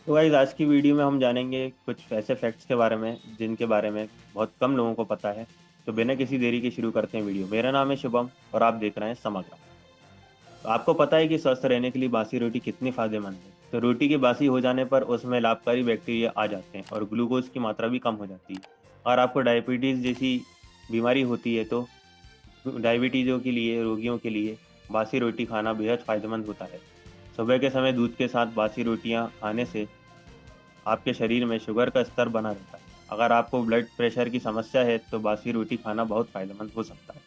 तो गाइस आज की वीडियो में हम जानेंगे कुछ ऐसे फैक्ट्स के बारे में जिनके बारे में बहुत कम लोगों को पता है। तो बिना किसी देरी के शुरू करते हैं वीडियो। मेरा नाम है शुभम और आप देख रहे हैं समग्र। तो आपको पता है कि स्वस्थ रहने के लिए बासी रोटी कितनी फायदेमंद है। तो रोटी के बासी हो जाने पर उसमें लाभकारी बैक्टीरिया आ जाते हैं और ग्लूकोज की मात्रा भी कम हो जाती है। और आपको डायबिटीज़ जैसी बीमारी होती है तो डायबिटीज़ों के लिए रोगियों के लिए बासी रोटी खाना बेहद फायदेमंद होता है। सुबह के समय दूध के साथ बासी रोटियां खाने से आपके शरीर में शुगर का स्तर बना रहता है। अगर आपको ब्लड प्रेशर की समस्या है तो बासी रोटी खाना बहुत फायदेमंद हो सकता है।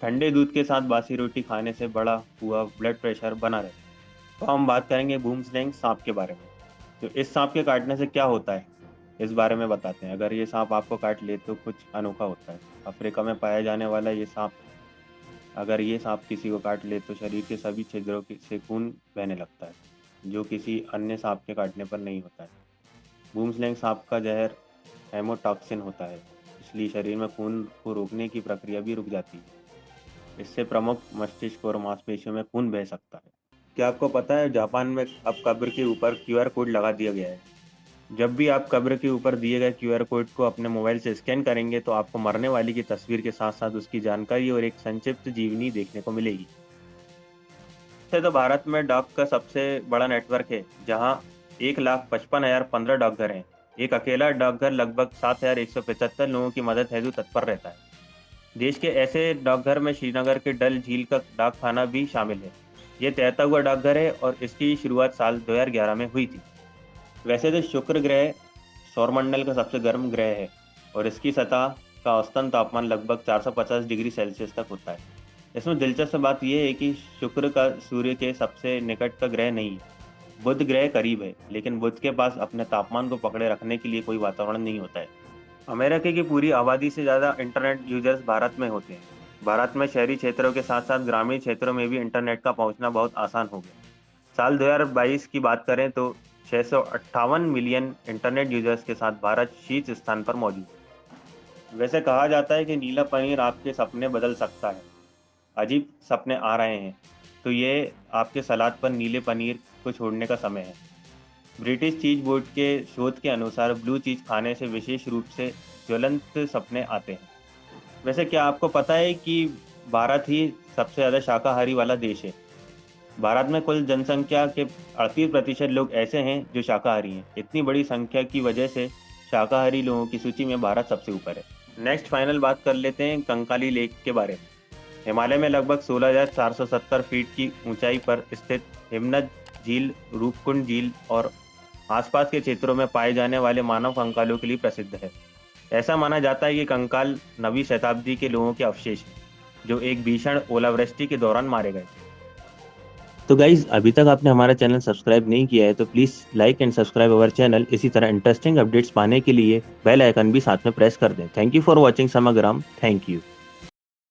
ठंडे दूध के साथ बासी रोटी खाने से बढ़ा हुआ ब्लड प्रेशर बना रहता है। तो हम बात करेंगे बूमस्लैंग सांप के बारे में। तो इस सांप के काटने से क्या होता है, इस बारे में बताते हैं। अगर ये सांप आपको काट ले तो कुछ अनोखा होता है। अफ्रीका में पाया जाने वाला ये सांप, अगर ये सांप किसी को काट ले तो शरीर के सभी छिद्रों से खून बहने लगता है, जो किसी अन्य सांप के काटने पर नहीं होता है। बूमस्लैंग सांप का जहर हेमोटॉक्सिन होता है, इसलिए शरीर में खून को रोकने की प्रक्रिया भी रुक जाती है। इससे प्रमुख मस्तिष्क और मांसपेशियों में खून बह सकता है। क्या आपको पता है जापान में अब कब्र के ऊपर क्यूआर कोड लगा दिया गया है। जब भी आप कब्र के ऊपर दिए गए क्यूआर कोड को अपने मोबाइल से स्कैन करेंगे तो आपको मरने वाले की तस्वीर के साथ साथ उसकी जानकारी और एक संक्षिप्त जीवनी देखने को मिलेगी। वैसे तो भारत में डाक का सबसे बड़ा नेटवर्क है, जहां 1,55,015 डाकघर हैं। एक अकेला डाकघर लगभग 7,175 लोगों की मदद हेतु तत्पर रहता है। देश के ऐसे डाकघर में श्रीनगर के डल झील का डाक खाना भी शामिल है। ये तैरता हुआ डाकघर है और इसकी शुरुआत साल 2011 में हुई थी। वैसे तो शुक्र ग्रह सौरमंडल का सबसे गर्म ग्रह है और इसकी सतह का औसतन तापमान लगभग 450 डिग्री सेल्सियस तक होता है। इसमें दिलचस्प बात यह है कि शुक्र का सूर्य के सबसे निकट का ग्रह नहीं है। बुध ग्रह करीब है, लेकिन बुध के पास अपने तापमान को पकड़े रखने के लिए कोई वातावरण नहीं होता है। अमेरिका की पूरी आबादी से ज़्यादा इंटरनेट यूजर्स भारत में होते हैं। भारत में शहरी क्षेत्रों के साथ साथ ग्रामीण क्षेत्रों में भी इंटरनेट का पहुंचना बहुत आसान हो गया। साल 2022 की बात करें तो 658 मिलियन इंटरनेट यूजर्स के साथ भारत शीर्ष स्थान पर मौजूद है। वैसे कहा जाता है कि नीला पनीर आपके सपने बदल सकता है। अजीब सपने आ रहे हैं तो ये आपके सलाद पर नीले पनीर को छोड़ने का समय है। ब्रिटिश चीज बोर्ड के शोध के अनुसार ब्लू चीज खाने से विशेष रूप से ज्वलंत सपने आते हैं। वैसे क्या आपको पता है कि भारत ही सबसे ज़्यादा शाकाहारी वाला देश है। भारत में कुल जनसंख्या के 38% लोग ऐसे हैं जो शाकाहारी हैं। इतनी बड़ी संख्या की वजह से शाकाहारी लोगों की सूची में भारत सबसे ऊपर है। नेक्स्ट फाइनल बात कर लेते हैं कंकाली लेक के बारे में। हिमालय में लगभग 16,470 फीट की ऊंचाई पर स्थित हिमनद झील, रूपकुंड झील और आसपास के क्षेत्रों में पाए जाने वाले मानव कंकालों के लिए प्रसिद्ध है। ऐसा माना जाता है कि कंकाल 9वीं शताब्दी के लोगों के अवशेष हैं, जो एक भीषण ओलावृष्टि के दौरान मारे गए थे। तो गाइज, अभी तक आपने हमारा चैनल सब्सक्राइब नहीं किया है तो please like and subscribe our channel. इसी तरह इंटरेस्टिंग अपडेट्स पाने के लिए बेल आइकन भी साथ में प्रेस कर दें। Thank you for watching Samagram. Thank you.